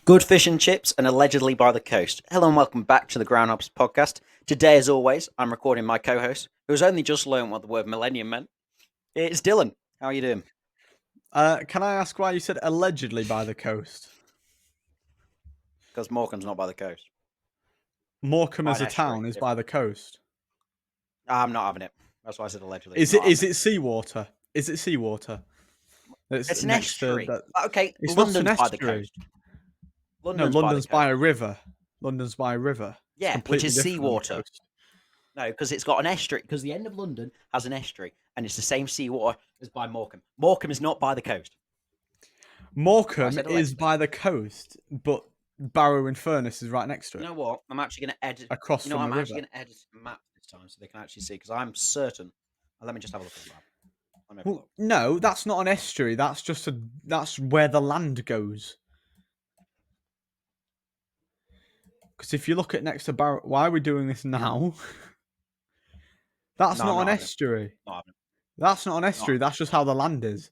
Good fish and chips and allegedly by the coast. Hello and welcome back to the Groundhoppers podcast. Today, as always, I'm recording my co-host, who's only just learned what the word millennium meant. It's Dylan. How are you doing? Can I ask why you said allegedly by the coast? Because Morecambe's not by the coast. Morecambe By as an a estuary, town is different. by the coast. I'm not having it. That's why I said allegedly. Is Not it? Is having it seawater? Is it seawater? It's an Next to estuary. that. Okay, It's not an London's by the estuary. coast. No, London's by the London's by coast. a river. London's by a river. It's Yeah, which completely is different on the seawater. coast. No, because it's got an estuary. Because the end of London has an estuary, and it's the same seawater as by Morecambe. Morecambe is not by the coast. Morecambe is allegedly. by the coast, but Barrow and Furness is right next to it. You know what? I'm actually going to edit. Across You know, from I'm the actually river. going to edit a map this time so they can actually see because I'm certain. Let me just have a look at the map. Let me have a Well, look. no, that's not an estuary. That's just a. That's where the land goes. Because if you look at next to Barrow, why are we doing this now? That's No, I'm not an not having it. estuary. Not having it. That's not an estuary. That's just how the land is.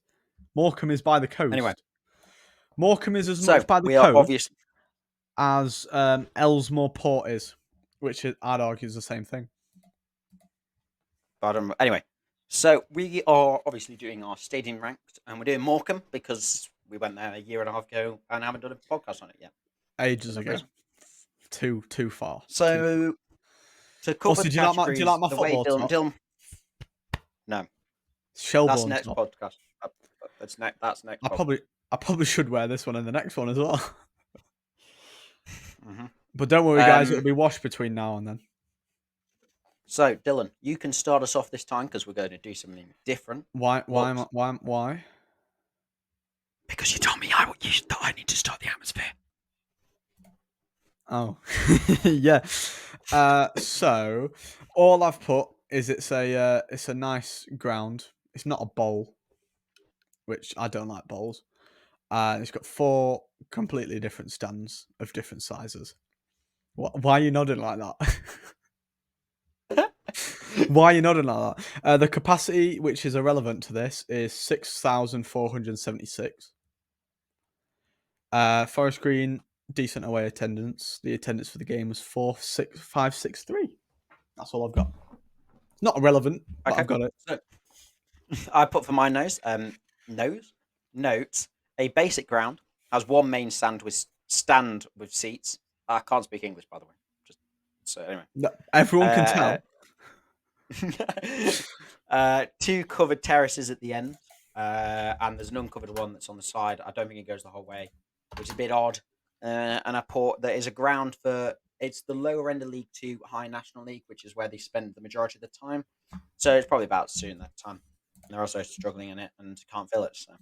Morecambe is by the coast. Anyway, Morecambe is as so much by the we are coast obviously. as Ellesmere Port is, which I'd argue is the same thing. But anyway, so we are obviously doing our stadium ranked, and we're doing Morecambe because we went there a year and a half ago and haven't done a podcast on it yet. Ages No ago. reason. Too far. So to cover Also, the do you like categories, my the way football Dylan, top? Dylan, no, Shelbourne that's next top. podcast. That's next. That's next. I probably should wear this one in the next one as well. Mm-hmm. But don't worry, guys. It'll be washed between now and then. So, Dylan, you can start us off this time because we're going to do something different. Why? Because you told me that I need to start the atmosphere. Oh, yeah. So all I've put is it's a nice ground. It's not a bowl, which I don't like bowls. It's got 4 completely different stands of different sizes. Why are you nodding like that? Why are you nodding like that? The capacity, which is irrelevant to this, is 6,476. Forest Green, decent away attendance. The attendance for the game was 563. That's all I've got. Not irrelevant, but I've got it. So, I put for my notes, a basic ground has 1 main stand with seats. I can't speak English, by the way. Just so anyway. No, everyone can tell. 2 covered terraces at the end, and there's an uncovered one that's on the side. I don't think it goes the whole way, which is a bit odd. And I put there is a ground for it's the lower end of League 2, High National League, which is where they spend the majority of the time. So it's probably about soon that time. And they're also struggling in it and can't fill it. So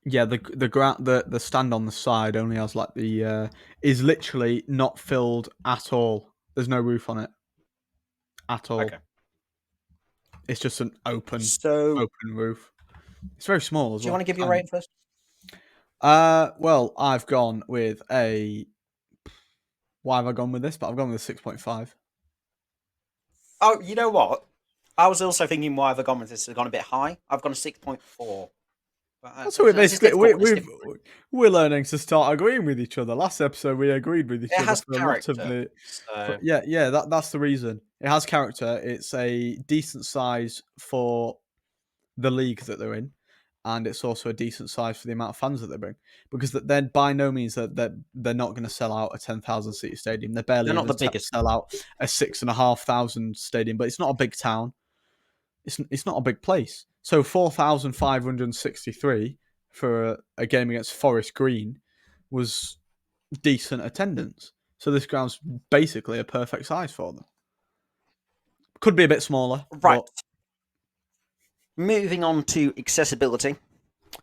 Yeah, the ground the stand on the side only has like the is literally not filled at all. There's no roof on it at all. okay. It's just an open roof. It's very small as well. Do you want to give your rating first? Well, I've gone with a. Why have I gone with this? But I've gone with a 6.5. Oh, you know what? I was also thinking why have I gone with this? I've gone a bit high. I've gone a 6.4. So we're learning to start agreeing with each other. Last episode we agreed with each other. It has for character. A lot of the, so... yeah. That's the reason. It has character. It's a decent size for the league that they're in, and it's also a decent size for the amount of fans that they bring. Because they're by no means that they're not going to sell out a 10,000 seat stadium. They're not the biggest. Sell out a 6,500 stadium, but it's not a big town. It's not a big place. So 4,563 for a game against Forest Green was decent attendance. So this ground's basically a perfect size for them. Could be a bit smaller. Right. But... Moving on to accessibility.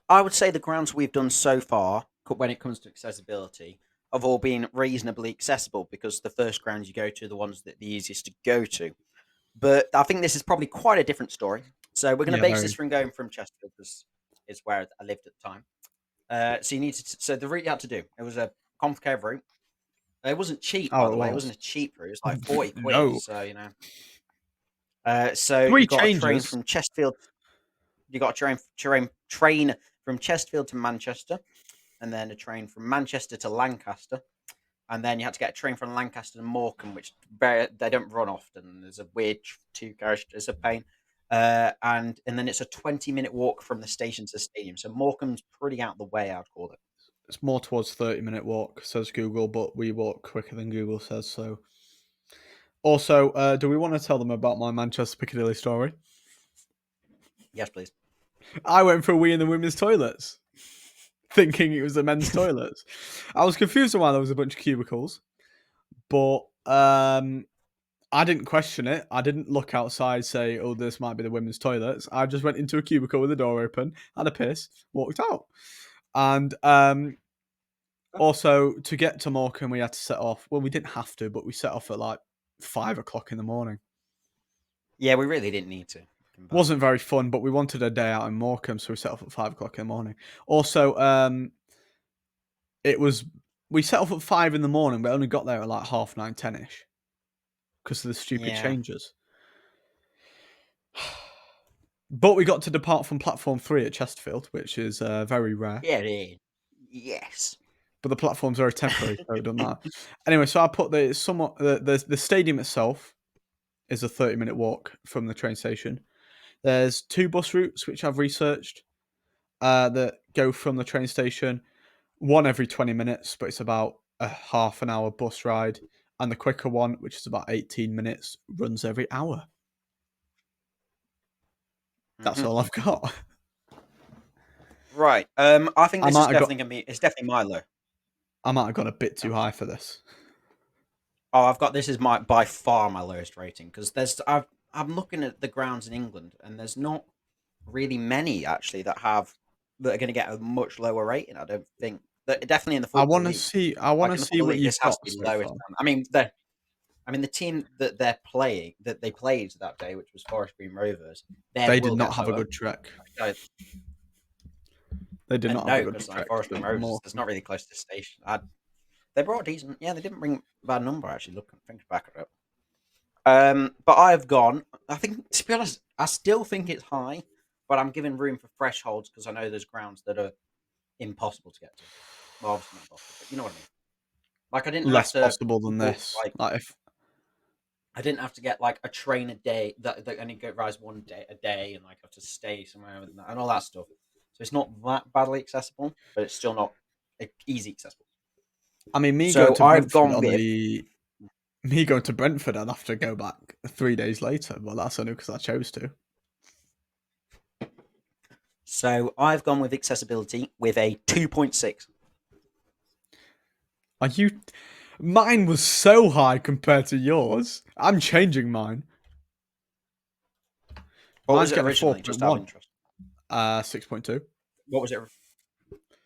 I would say the grounds we've done so far, when it comes to accessibility, have all been reasonably accessible because the first grounds you go to are the ones that are the easiest to go to. But I think this is probably quite a different story. So we're going to base this from going from Chesterfield, because is where I lived at the time. So you need to. So the route you had to do, it was a complicated route. It wasn't cheap, by the way. It wasn't a cheap route. It was like 40 quid. No. So you know. So you got a train from Chesterfield. You got a train from Chesterfield to Manchester. and then a train from Manchester to Lancaster, and then you had to get a train from Lancaster to Morecambe, which they don't run often. There's a weird two carriage. It's a pain. And then it's a 20-minute walk from the station to the stadium. So Morecambe's pretty out the way, I'd call it. It's more towards 30-minute walk, says Google, but we walk quicker than Google says. So, also, do we want to tell them about my Manchester Piccadilly story? Yes, please. I went for a wee in the women's toilets, thinking it was the men's toilets. I was confused on why there was a bunch of cubicles, but I didn't question it. I didn't look outside, say, "Oh, this might be the women's toilets." I just went into a cubicle with the door open, had a piss, walked out, and also to get to Morecambe, we had to set off. Well, we didn't have to, but we set off at like 5 o'clock in the morning. Yeah, we really didn't need to. Wasn't very fun, but we wanted a day out in Morecambe, so we set off at 5 o'clock in the morning. Also, we set off at 5 in the morning, but only got there at like 9:30, 10ish because of the stupid changes. But we got to depart from platform 3 at Chesterfield, which is very rare. Yeah, it is. Yes. But the platforms are temporary, so it doesn't matter. Anyway, so I put the stadium itself is a 30-minute walk from the train station. There's 2 bus routes which I've researched that go from the train station. One every 20 minutes, but it's about a half an hour bus ride. And the quicker one, which is about 18 minutes, runs every hour. That's all I've got. Right. I think this is definitely gonna be. It's definitely Milo. I might have gone a bit too high for this. Oh, I've got this is by far my lowest rating because I'm looking at the grounds in England and there's not really many actually that are going to get a much lower rating. I don't think that definitely in the football. I want to see what you've got so far. I mean the team that they're playing that they played that day, which was Forest Green Rovers, they did not have a good trek. They did not have a good trek. Forest Green Rovers, it's not really close to the station. They brought a decent. Yeah, they didn't bring a bad number actually. Think back at it. But I've gone. I think to be honest, I still think it's high, but I'm giving room for thresholds because I know there's grounds that are impossible to get to. Well, obviously not impossible, but you know what I mean. Like I didn't less have to possible than this. Like if I didn't have to get like a train a day that only rise one day a day and like have to stay somewhere and all that stuff. So it's not that badly accessible, but it's still not easy accessible. I mean, me going to Brentford, I'd have to go back 3 days later, but that's only because I chose to. So I've gone with accessibility with a 2.6. Are you? Mine was so high compared to yours. I'm changing mine. What was it originally? Just out of interest. 6.2. What was it?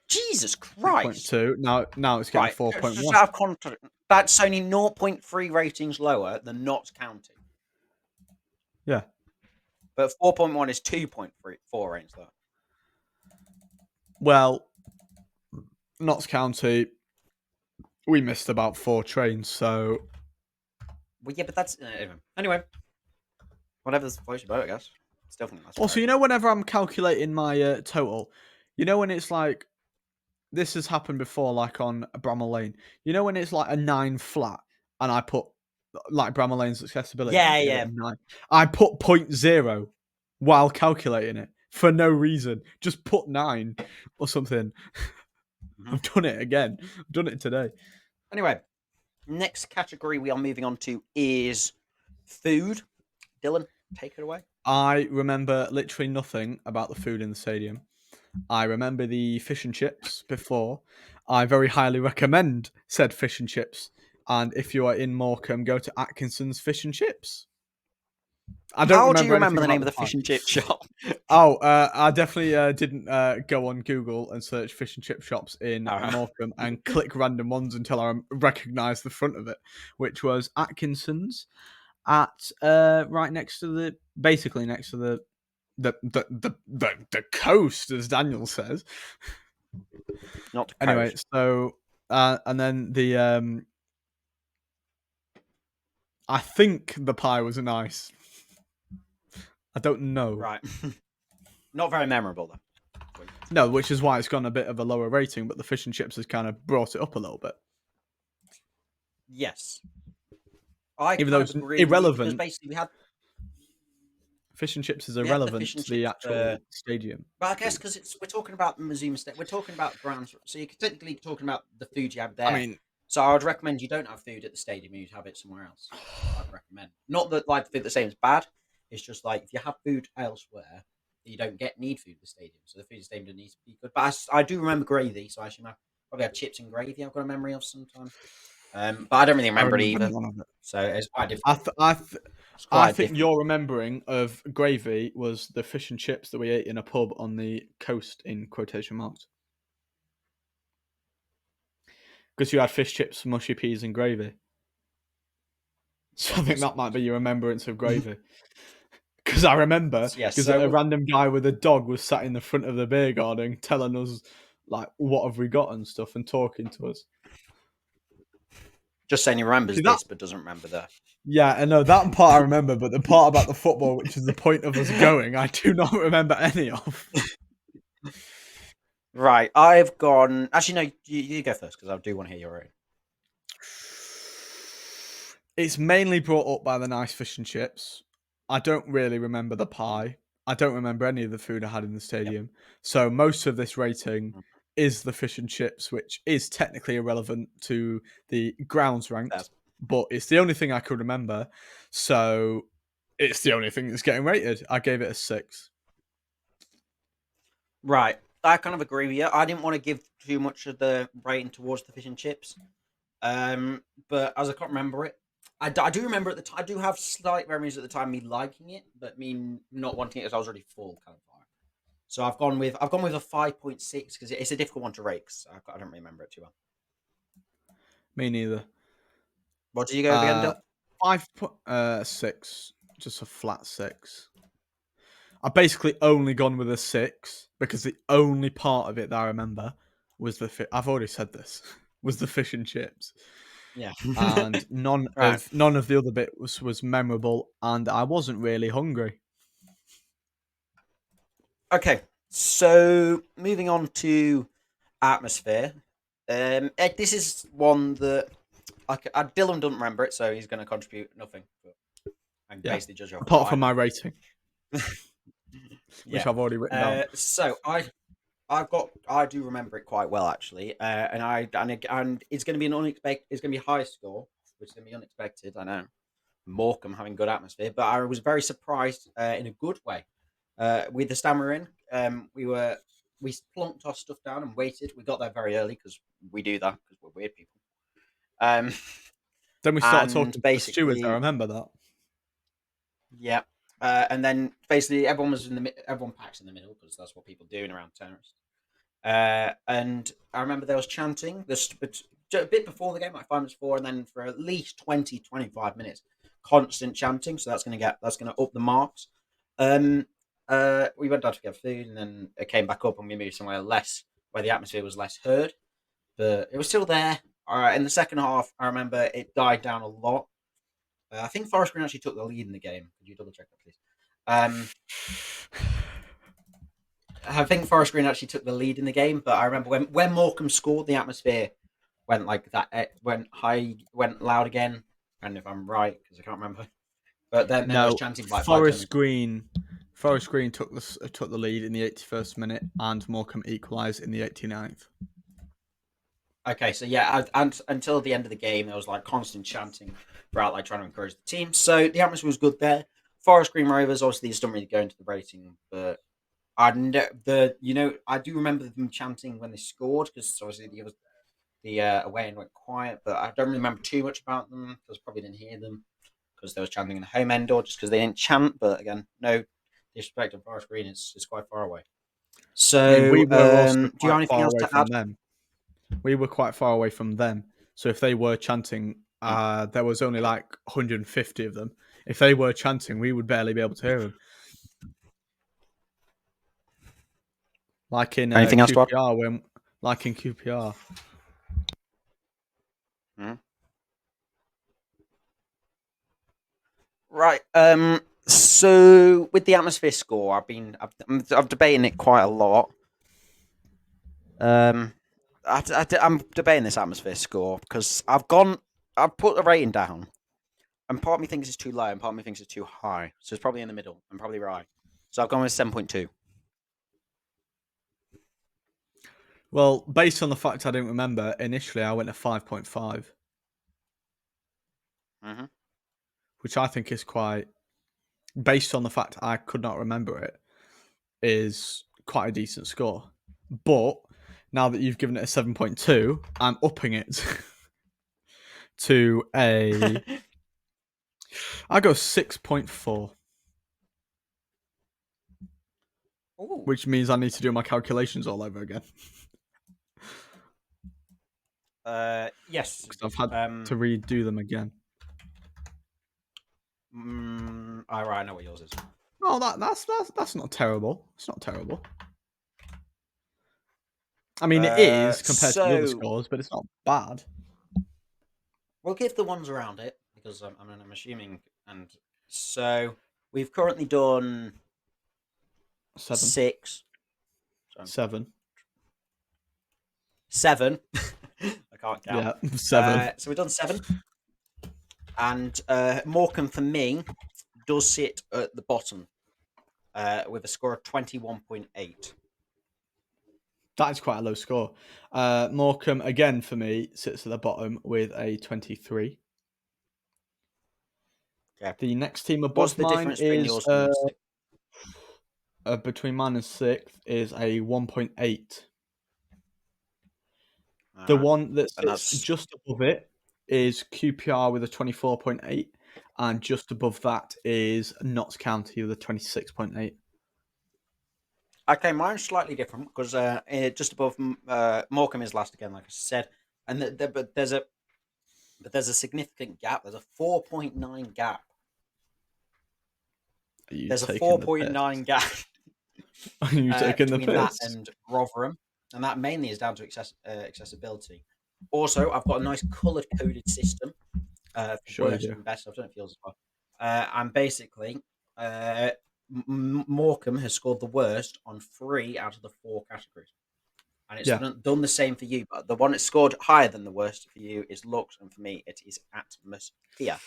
Jesus Christ! 2. Now it's getting 4.1. That's only 0.3 ratings lower than Notts County. Yeah. But 4.1 is 2.4 ratings lower. Well, Notts County, we missed about 4 trains, so. Well, yeah, but that's anyway. Whatever the floats your boat, I guess. Still think that's also, whenever I'm calculating my total, when it's like. This has happened before, like on Bramall Lane. When it's like a 9 flat, and I put like Bramall Lane's accessibility. Yeah. 9. I put 0.0 while calculating it for no reason. Just put 9 or something. Mm-hmm. I've done it again. I've done it today. Anyway, next category we are moving on to is food. Dylan, take it away. I remember literally nothing about the food in the stadium. I remember the fish and chips before. I very highly recommend said fish and chips. And if you are in Morecambe, go to Atkinson's Fish and Chips. How do you remember the name of the fish and chip shop? I definitely didn't go on Google and search fish and chip shops in Morecambe and click random ones until I recognised the front of it, which was Atkinson's at right next to basically next to the coast, as Daniel says. Not the coast. Anyway, so and then the I think the pie was nice. I don't know. Right. Not very memorable though. No, which is why it's gone a bit of a lower rating, but the fish and chips has kind of brought it up a little bit. Yes, I Even though kind of it's agree with you because irrelevant, basically fish and chips is we had the irrelevant fish and to the chips for. actual stadium But I guess food. because we're talking about Mazuma Stadium, we're talking about grounds, so you're technically talking about the food you have I there. mean, So I would recommend you don't have food at the stadium; you'd have it somewhere else. I'd recommend. Not that like food at the stadium is bad. It's just like if you have food elsewhere, you don't need food at the stadium. So the food at the stadium doesn't need to be good. But I do remember gravy, so I actually probably had chips and gravy. I've got a memory of sometime. But I don't really I remember it remember either. none of it. So it's quite I difficult. th- I th- It's I quite think different. your remembering of gravy was the fish and chips that we ate in a pub on the coast in quotation marks. Because you had fish chips, mushy peas, and gravy. So I think that might be your remembrance of gravy. Because I remember, Yeah. because a So random guy with a dog was sat in the front of the beer garden telling us, like, what have we got and stuff and talking to us. just saying he remembers See that? this, but doesn't remember the. Yeah, I know that part I remember, but the part about the football, which is the point of us going, I do not remember any of. Right, I've gone. Actually, no, you go first because I do want to hear your own. It's mainly brought up by the nice fish and chips. I don't really remember the pie. I don't remember any of the food I had in the Yep. stadium. So most of this rating is the fish and chips, which is technically irrelevant to the grounds ranked, That's but it's the only thing I could remember. So it's the only thing that's getting rated. I gave it a 6. right. I kind of agree with you. I didn't want to give too much of the rating towards the fish and chips, but as I can't remember it, I do remember at the time. I do have slight memories at the time me liking it, but me not wanting it as I was already full kind of vibe. So I've gone with a 5.6 because it's a difficult one to rate. 'Cause I don't remember it too well. Me neither. What did you go with again, Dill? 5.6, just a flat 6. I basically only gone with a 6 because the only part of it that I remember was I've already said this was the fish and chips, Yeah. and none Right. of none of the other bit was memorable, and I wasn't really hungry. Okay. So moving on to atmosphere. This is one that Dylan doesn't remember it, so he's going to contribute nothing. And Yeah, basically judge off apart what I from my remember. rating, which Yeah. I've already written down. So I do remember it quite well actually, and it's going to be an unexpected. It's going to be a high score, which is going to be unexpected. I know Morecambe having good atmosphere, but I was very surprised in a good way. With the stand we're in, we plonked our stuff down and waited. We got there very early because we do that because we're weird people. Um, Then we started and talking to the stewards. I basically, remember that. yeah. And then basically everyone was everyone packs in the middle because that's what people do in around towners. And I remember there was chanting a bit before the game, like 5 minutes before, and then for at least 20, 25 minutes, constant chanting. So that's gonna up the marks. Um, we went down to get food, and then it came back up, and we moved somewhere less where the atmosphere was less heard, but it was still there. In the second half, I remember it died down a lot. I think Forest Green actually took the lead in the game. Could you double check that, please? Um, I think Forest Green actually took the lead in the game, but I remember when Morecambe scored, the atmosphere went like that. It went high, went loud again. And if I'm right, because I can't remember, but then there was No, chanting for like 5 10 Forest minutes. Green. Forest Green took the lead in the 81st minute, and Morecambe equalised in the 89th. Okay, so yeah, and until the end of the game, there was like constant chanting throughout, like trying to encourage the team. So the atmosphere was good there. Forest Green Rovers obviously just don't really go into the rating, but I do remember them chanting when they scored because obviously the away end went quiet, but I don't remember too much about them because probably didn't hear them because they was chanting in the home end or just because they didn't chant. But again, no disrespect to Forest Green, it's quite far away. I mean, we So, were also do you have quite anything far else away to add? from them. We were quite far away from them. So if they were chanting, Hmm. there was only like 150 of them. If they were chanting, we would barely be able to hear them. Like in Anything else to add? QPR, like in QPR. Hmm. Right. So with the atmosphere score, I've debating it quite a lot. I'm debating this atmosphere score because I've put the rating down, and part of me thinks it's too low, and part of me thinks it's too high. So it's probably in the middle. I'm probably right. So I've gone with 7.2. Well, based on the fact I didn't remember, initially I went to 5.5, Mm-hmm. which I think is quite, based on the fact I could not remember it, is quite a decent score. But now that you've given it a 7.2, I'm upping it to a. I go 6.4, Ooh. which means I need to do my calculations all over again Yes. because I've had to redo them again. All right, I know what yours is. Oh, that's not terrible. It's not terrible. I mean, it is compared to the other So scores, but it's not bad. we'll give the ones around it because I'm assuming, and so we've currently done 7, 6, so 7. 7. I can't count. Yeah, 7. So we've done 7, and Morecambe for me does sit at the bottom with a score of 21.8. That is quite a low score. Morecambe, again, for me, sits at the bottom with a 23. Okay. The next team What's above the mine difference between is yours and 6? between mine and 6th is a 1.8. All The right, one that and sits that's just above it is QPR with a 24.8, and just above that is Notts County with a 26.8. okay. Mine's slightly different because just above Morecambe is last again, like I said, and but there's a significant gap. There's a 4.9 gap. Are you There's a taking the piss? 4.9 gap Are you taking the between that piss? and Rotherham, and that mainly is down to accessibility. Also, I've got a nice coloured coded system for Sure you worst do. and best. I've done it for yours as well. And basically, uh, Morecambe has scored the worst on 3 out of the 4 categories. And it's Yeah. done the same for you, but the one that scored higher than the worst for you is looks, and for me, it is atmosphere.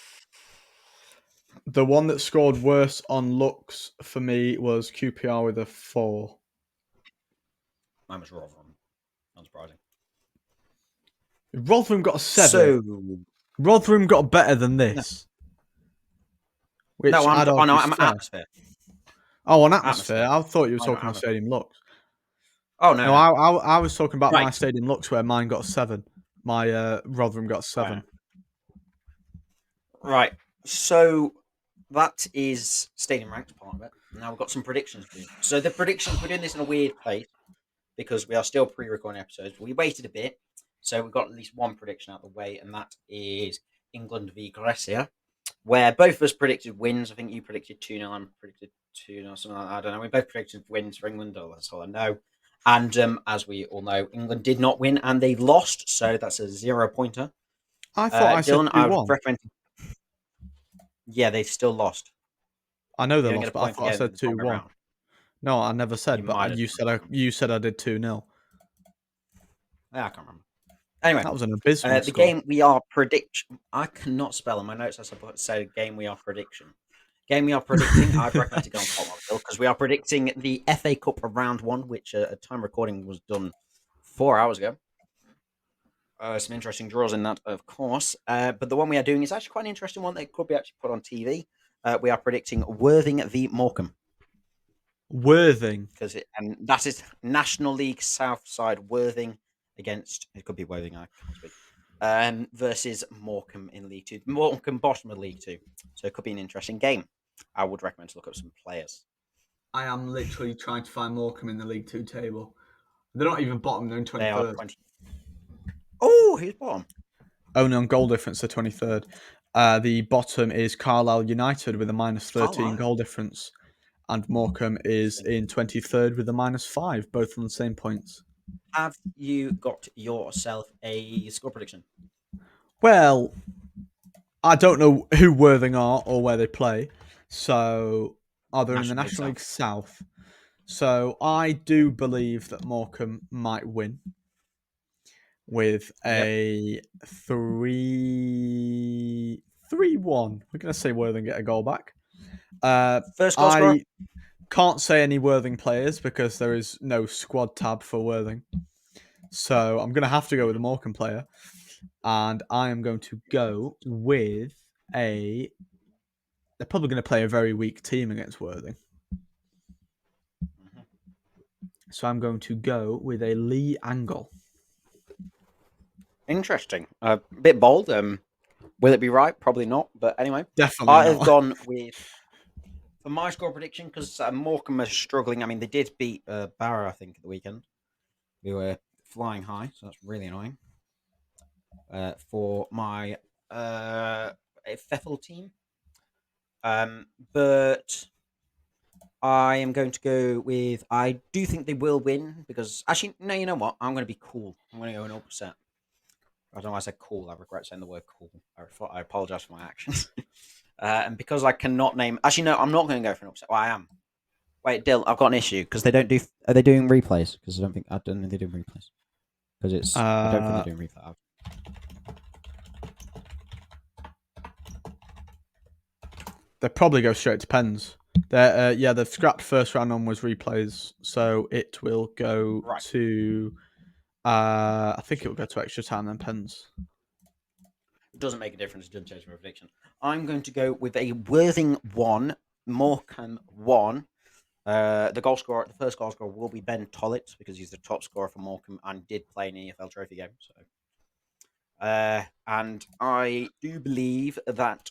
The one that scored worse on looks for me was QPR with a 4. Mine was Rotherham. Unsurprising. Rotherham got a 7. So, Rotherham got better than no, this, no, which I'd argue is I'm fair. atmosphere. Oh, on atmosphere. Atmosphere. I thought you were I got talking on atmosphere. stadium looks. Oh, no, No, no. I was talking about my Right. stadium looks where mine got 7. My Rotherham got 7. Right. So that is stadium ranked part of it. Now we've got some predictions to do. So the predictions, we're doing this in a weird place because we are still pre-recording episodes. We waited a bit, so we've got at least one prediction out of the way, and that is England v Croatia, where both of us predicted wins. I think you predicted 2-0, I predicted 2-0, something like that. I don't know. We both predicted wins for England, that's all I know. And as we all know, England did not win and they lost, so that's a 0-pointer. I thought I said Dylan, I would 2-1. recommend. Yeah, they still lost. I know they You don't get lost, a but I point for thought I getting said the wrong way 2-1. around. No, I never You said, but might have. you said I did 2-0. Yeah, I can't remember. Anyway, That was an abysmal the score. game we are prediction. I cannot spell on my notes. I suppose say game we are prediction. Game we are predicting. I'd recommend to go on Cottonville because we are predicting the FA Cup round one, which at time recording was done 4 hours ago. Some interesting draws in that, of course. But the one we are doing is actually quite an interesting one that could be actually put on TV. We are predicting Worthing v Morecambe Worthing. and that is National League South side Worthing against it could be Worthing. I can't speak. Versus Morecambe in League Two. Morecambe bottom of League Two, so it could be an interesting game. I would recommend to look up some players. I am literally trying to find Morecambe in the League Two table. They're not even bottom, they're in They are 23rd. 20. Oh, who's bottom? Only on goal difference, they're 23rd. The bottom is Carlisle United with a minus 13 Carlisle. goal difference. And Morecambe is in 23rd with a minus 5, both on the same points. Have you got yourself a score prediction? Well, I don't know who Worthing are or where they play. So, are they in the National League National South. League South? So I do believe that Morecambe might win with Yep. a 3-1. We're going to say Worthing get a goal back. First goal scorer. I can't say any Worthing players because there is no squad tab for Worthing. So I'm going to have to go with a Morecambe player. And I am going to go with a... They're probably going to play a very weak team against Worthing. Mhm. So I'm going to go with a Lee Angle. Interesting. A bit bold. Will it be right? Probably not. But anyway, Definitely I have not. gone with for my score prediction because Morecambe are struggling. I mean, they did beat Barrow, I think, at the weekend. They were flying high, so that's really annoying. For my Pfeffel team, but I am going to go with. I do think they will win because actually, no. You know what? I'm going to be cool. I'm going to go an upset. I don't know why I said cool. I regret saying the word cool. I apologize for my actions. And because I cannot name. Actually, no. I'm not going to go for an upset. Well, I am. Wait, Dill. I've got an issue because they don't do. Are they doing replays? Because I don't think they do replays. Because it's. I don't think they're doing replays. They probably go straight to pens. They've scrapped first round onwards replays, so it will go Right. to. I think it will go to extra time then pens. It doesn't make a difference. It doesn't change my prediction. I'm going to go with a Worthing 1, Morecambe 1. The first goal scorer will be Ben Tollett because he's the top scorer for Morecambe and did play in the EFL Trophy game. So, and I do believe that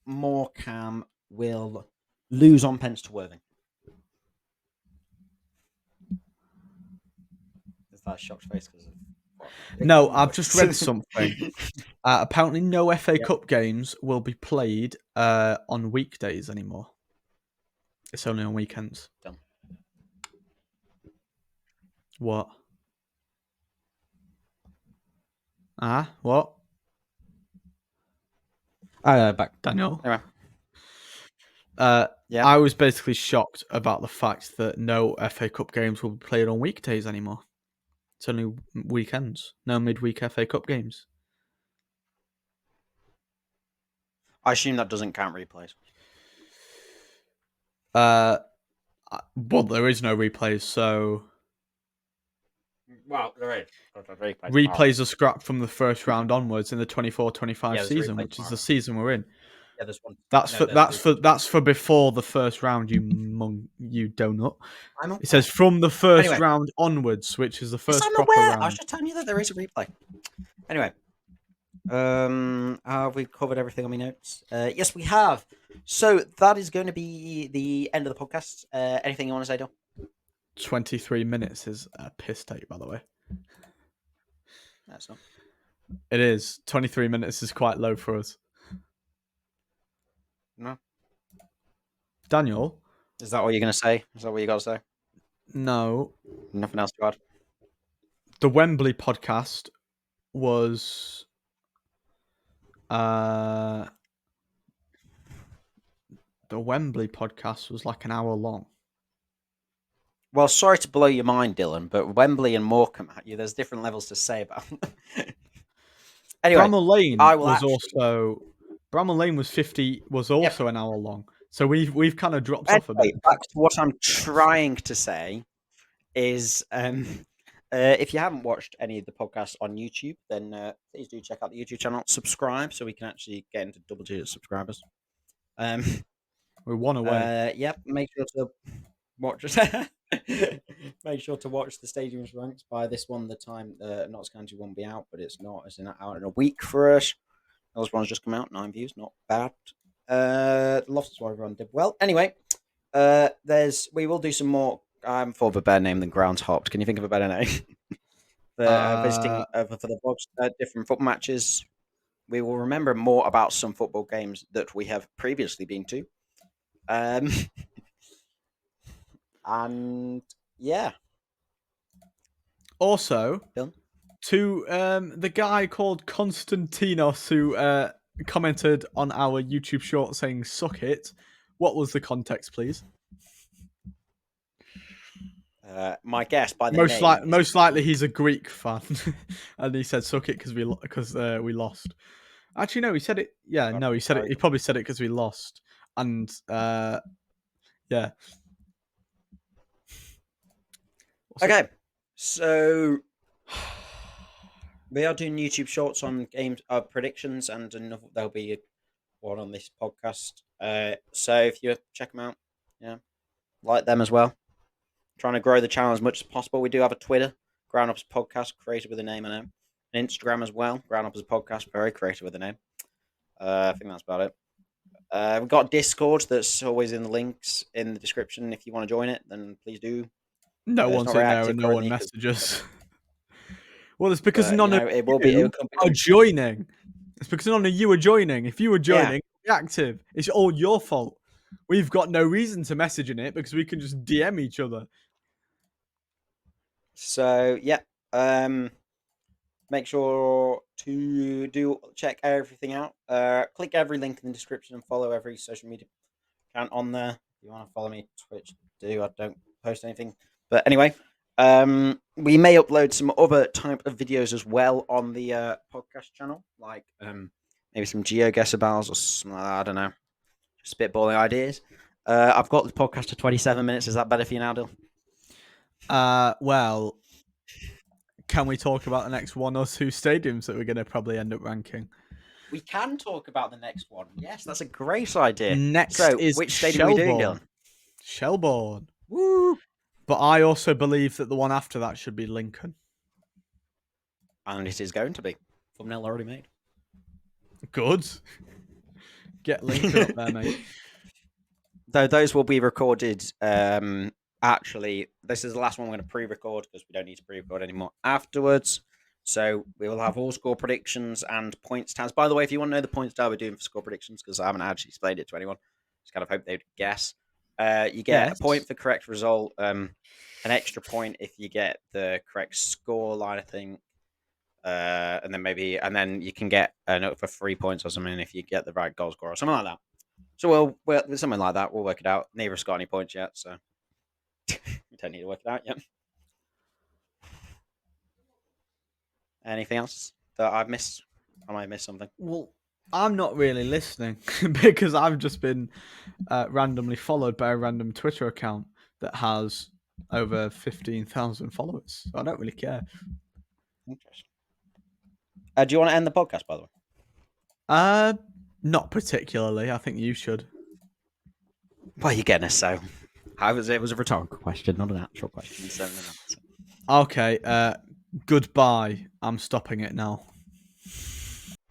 Morecambe will lose on pence to Worthing. Is that a shocked face because of what? No, I've just read something. Apparently, no FA Yep. Cup games will be played on weekdays anymore. It's only on weekends. Done. What? What? Back. Daniel? Anyway. Yeah. I was basically shocked about the fact that no FA Cup games will be played on weekdays anymore. It's only weekends. No midweek FA Cup games. I assume that doesn't count replays. Well, there is no replays, so Well, there is. replays are scrapped from the first round onwards in the 24-25 Yeah, there's a season, replay which is tomorrow. the season we're in. Yeah, there's one. That's No, for there's that's for before the first round. You donut. I'm It says aware. from the first Anyway, round onwards, which is the yes, first I'm proper aware. I was round. just telling you that there is a replay. Anyway, have we covered everything on my notes? Yes, we have. So that is going to be the end of the podcast. Anything you want to say, Dom? 23 minutes is a piss take, by the way. No, it's not. It is. 23 minutes is quite low for us. No. Daniel? Is that all you're going to say? Is that what you got to say? No. Nothing else to add? The Wembley podcast was the Wembley podcast was like an hour long. Well, sorry to blow your mind, Dylan, but Wembley and Morecambe, there's different levels to say about them. Anyway, Bramall Lane I will was actually... also Bramall Lane was also an hour long. So we've kind of dropped off a bit. Back to what I'm trying to say is if you haven't watched any of the podcasts on YouTube, then please do check out the YouTube channel, subscribe so we can actually get into double-digit subscribers. We're one away. Yep, make sure to watch make sure to watch the Stadium's ranks by this one. The time Notts County won't be out, but it's not. It's out in a week for us. Those ones just come out, 9 views, not bad. Lost why everyone did well. Anyway, we will do some more. I'm for a better name than Groundhoppers. Can you think of a better name? Visiting for the vlogs, different football matches. We will remember more about some football games that we have previously been to. And yeah. Also, Dylan? to the guy called Konstantinos who commented on our YouTube short saying "suck it." What was the context, please? My guess by the name is Most likely he's a Greek fan, and he said suck it because we lost. Actually, no, he said it. Yeah, no, he said it. He probably said it because we lost, and yeah. okay. So we are doing YouTube shorts on games predictions, and there'll be one on this podcast. So if you check them out, yeah, like them as well. Trying to grow the channel as much as possible. We do have a Twitter, Groundhoppers Podcast, created with a name, I know. An Instagram as well, Groundhoppers Podcast, very creative with a name. I think that's about it. We've got Discord that's always in the links in the description. If you want to join it, then please do. No one's in there and no one messages. Well, it's because none of it will be are joining. It's because none of you are joining. If you were joining, be active. It's all your fault. We've got no reason to message in it because we can just DM each other. So yeah, make sure to check everything out. Click every link in the description and follow every social media account on there. If you want to follow me, Twitch, do. I don't post anything, but anyway, we may upload some other type of videos as well on the podcast channel, like maybe some GeoGuessr battles or something like that. I don't know, just spitballing ideas. I've got the podcast to 27 minutes. Is that better for you now, Dyl? Well, can we talk about the next 1 or 2 stadiums that we're going to probably end up ranking? We can talk about the next one. Yes, that's a great idea. Next is which stadium are we doing, Dylan? Shelbourne. Woo! But I also believe that the one after that should be Lincoln. And it is going to be. Thumbnail already made. Good. Get Lincoln up there, mate. Though those will be recorded. Actually, this is the last one we're going to pre-record because we don't need to pre-record anymore afterwards. So we will have all score predictions and points tabs. By the way, if you want to know the points tab we're doing for score predictions, because I haven't actually explained it to anyone, just kind of hope they'd guess. You get a point for correct result, an extra point if you get the correct score line, I think, and then you can get a note for 3 points or something if you get the right goal score or something like that. So we'll something like that. We'll work it out. Neither has got any points yet, so we don't need to work it out yet. Anything else that I've missed? I might have missed something. Well, I'm not really listening because I've just been randomly followed by a random Twitter account that has over 15,000 followers. So I don't really care. Interesting. Do you want to end the podcast, by the way? Not particularly. I think you should. Well, you're getting us so. It was a rhetorical question, not an actual question. So okay. Goodbye. I'm stopping it now.